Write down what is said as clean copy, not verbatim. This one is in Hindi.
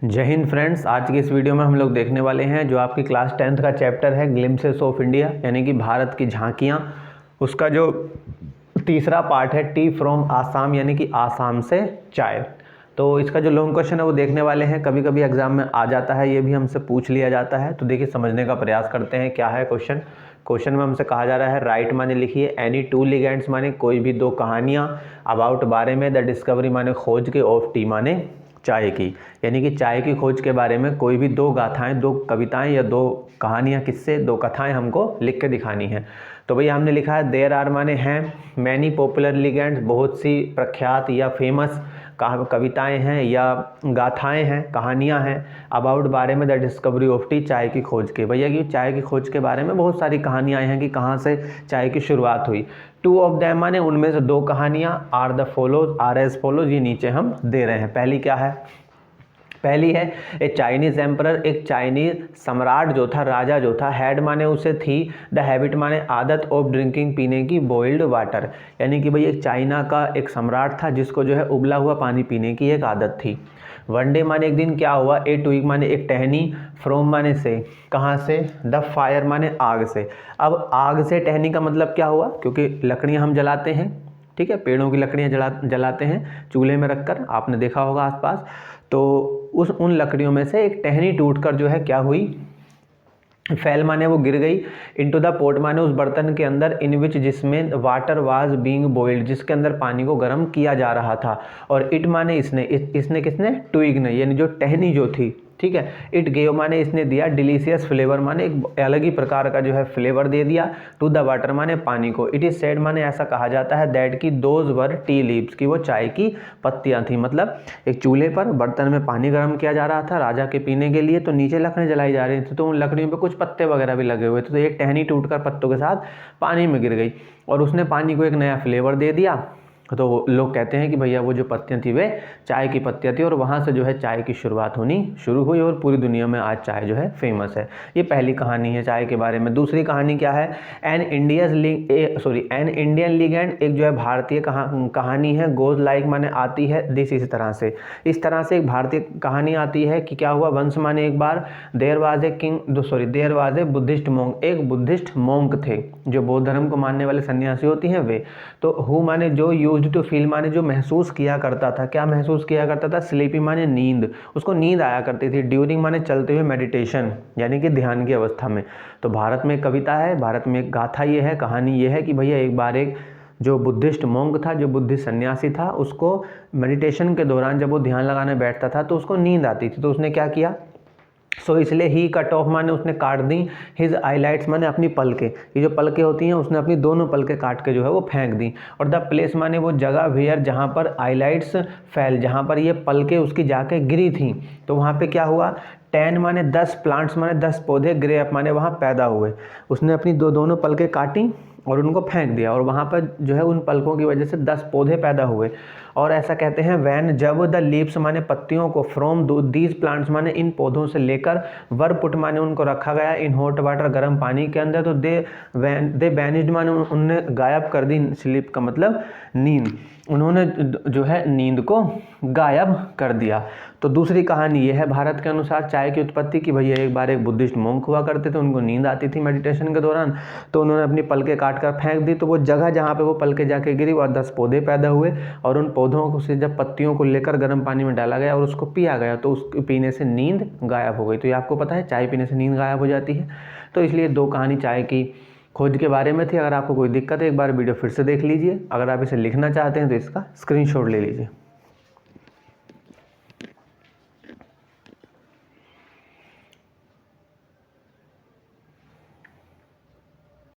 जय हिंद फ्रेंड्स। आज की इस वीडियो में हम लोग देखने वाले हैं जो आपकी क्लास 10th का चैप्टर है ग्लिम्पसेस ऑफ इंडिया यानी कि भारत की झांकियाँ। उसका जो तीसरा पार्ट है टी फ्रॉम आसाम यानी कि आसाम से चाय। तो इसका जो लॉन्ग क्वेश्चन है वो देखने वाले हैं। कभी कभी एग्जाम में आ जाता है, ये भी हमसे पूछ लिया जाता है। तो देखिए समझने का प्रयास करते हैं क्या है क्वेश्चन में हमसे कहा जा रहा है राइट माने लिखिए एनी टू लिगेंड्स माने कोई भी दो कहानियाँ, अबाउट बारे में, द डिस्कवरी माने खोज के, ऑफ टी माने चाय की, यानी कि चाय की खोज के बारे में कोई भी दो गाथाएं, दो कविताएं या दो कहानियां, किससे दो कथाएं हमको लिख के दिखानी है। तो भैया हमने लिखा है देयर आर माने हैं, मैनी पॉपुलर लिगेंड्स बहुत सी प्रख्यात या फेमस कविताएं हैं या गाथाएं हैं, कहानियां हैं, अबाउट बारे में, द डिस्कवरी ऑफ टी चाय की खोज के। भैया कि चाय की खोज के बारे में बहुत सारी कहानियां हैं कि कहाँ से चाय की शुरुआत हुई। टू ऑफ दैम माने उनमें से दो कहानियां, are the follows, are as follows, ये नीचे हम दे रहे हैं। पहली क्या है? पहली है ए चाइनीज एम्परर, एक चाइनीज सम्राट जो था, राजा जो था, हैड माने उसे थी, द हैबिट माने आदत, ऑफ ड्रिंकिंग पीने की, बॉइल्ड वाटर, यानी कि भाई एक चाइना का एक सम्राट था जिसको जो है उबला हुआ पानी पीने की एक आदत थी। वन डे माने एक दिन क्या हुआ, ए ट्वीग माने एक टहनी, फ्रॉम माने से, कहाँ से, द फायर माने आग से। अब आग से टहनी का मतलब क्या हुआ, क्योंकि लकड़ियाँ हम जलाते हैं, ठीक है, पेड़ों की लकड़ियाँ जलाते हैं चूल्हे में रखकर, आपने देखा होगा आसपास। तो उन लकड़ियों में से एक टहनी टूटकर जो है क्या हुई, फैल माने वो गिर गई, इनटू द पॉट माने उस बर्तन के अंदर, इन विच जिसमें, वाटर वाज बीइंग बॉइल्ड जिसके अंदर पानी को गर्म किया जा रहा था, और इट माने इसने, इसने किसने, ट्विग ने, यानी जो टहनी जो थी, ठीक है, इट गेव माने इसने दिया, डिलीशियस फ्लेवर माने एक अलग ही प्रकार का जो है फ्लेवर दे दिया, टू द वाटर माने पानी को। इट इज सेड माने ऐसा कहा जाता है दैट की दोज वर टी लीव्स की वो चाय की पत्तियां थी। मतलब एक चूल्हे पर बर्तन में पानी गर्म किया जा रहा था राजा के पीने के लिए, तो नीचे लकड़ियाँ जलाई जा रही थी, तो उन लकड़ियों पर कुछ पत्ते वगैरह भी लगे हुए थे। तो एक टहनी टूटकर पत्तों के साथ पानी में गिर गई और उसने पानी को एक नया फ्लेवर दे दिया। तो लोग कहते हैं कि भैया वो जो पत्तियां थी वे चाय की पत्तियां थी, और वहाँ से जो है चाय की शुरुआत होनी शुरू हुई और पूरी दुनिया में आज चाय जो है फेमस है। ये पहली कहानी है चाय के बारे में। दूसरी कहानी क्या है, एन इंडियन लीगेंड, एक जो है भारतीय कहानी है, गोज लाइक माने आती है दिस, इस तरह से एक भारतीय कहानी आती है कि क्या हुआ, वंश माने एक बार, there was a Buddhist monk, एक बुद्धिस्ट मोंक थे जो बौद्ध धर्म को मानने वाले सन्यासी होती हैं वे। तो हु माने जो, यूज्ड टू फील माने जो महसूस किया करता था, क्या महसूस किया करता था, स्लीपी माने नींद, उसको नींद आया करती थी, ड्यूरिंग माने चलते हुए, मेडिटेशन यानी कि ध्यान की अवस्था में। तो भारत में एक कविता है, भारत में एक गाथा ये है, कहानी ये है कि भैया एक बार एक जो बुद्धिस्ट मोंक था, जो बुद्धिस्ट सन्यासी था, उसको मेडिटेशन के दौरान जब वो ध्यान लगाने बैठता था तो उसको नींद आती थी। तो उसने क्या किया, सो इसलिए ही कट ऑफ माने उसने काट दी, हिज आईलाइट्स माने अपनी पलके, ये जो पलके होती हैं उसने अपनी दोनों पलके काट के जो है वो फेंक दी, और द प्लेस माने वो जगह वेयर जहाँ पर आईलाइट्स फैल, जहाँ पर ये पलके उसकी जाके गिरी थी, तो वहाँ पे क्या हुआ, 10 माने 10 प्लांट्स माने 10 पौधे, ग्रे अप माने वहाँ पैदा हुए। उसने अपनी दोनों पलके काटी और उनको फेंक दिया, और वहाँ पर जो है उन पलकों की वजह से 10 पौधे पैदा हुए। और ऐसा कहते हैं वैन, जब द लीव्स माने पत्तियों को, फ्रॉम दीज प्लांट्स माने इन पौधों से लेकर, वर पुट माने उनको रखा गया, इन हॉट वाटर गर्म पानी के अंदर, तो दे बैनिज्ड माने उनने गायब कर दी, स्लीप का मतलब नींद, उन्होंने जो है नींद को गायब कर दिया। तो दूसरी कहानी ये है भारत के अनुसार चाय की उत्पत्ति की, भैया एक बार एक बुद्धिस्ट मोंक हुआ करते थे, उनको नींद आती थी मेडिटेशन के दौरान, तो उन्होंने अपनी पलके काट कर फेंक दी, तो वो जगह जहाँ पे वो पलके जाके गिरी और 10 पौधे पैदा हुए, और उन पौधों को से जब पत्तियों को लेकर गर्म पानी में डाला गया और उसको पिया गया, तो उसको पीने से नींद गायब हो गई। तो ये आपको पता है चाय पीने से नींद गायब हो जाती है। तो इसलिए दो कहानी चाय की खोज के बारे में थी। अगर आपको कोई दिक्कत है एक बार वीडियो फिर से देख लीजिए, अगर आप इसे लिखना चाहते हैं तो इसका स्क्रीनशॉट ले लीजिए।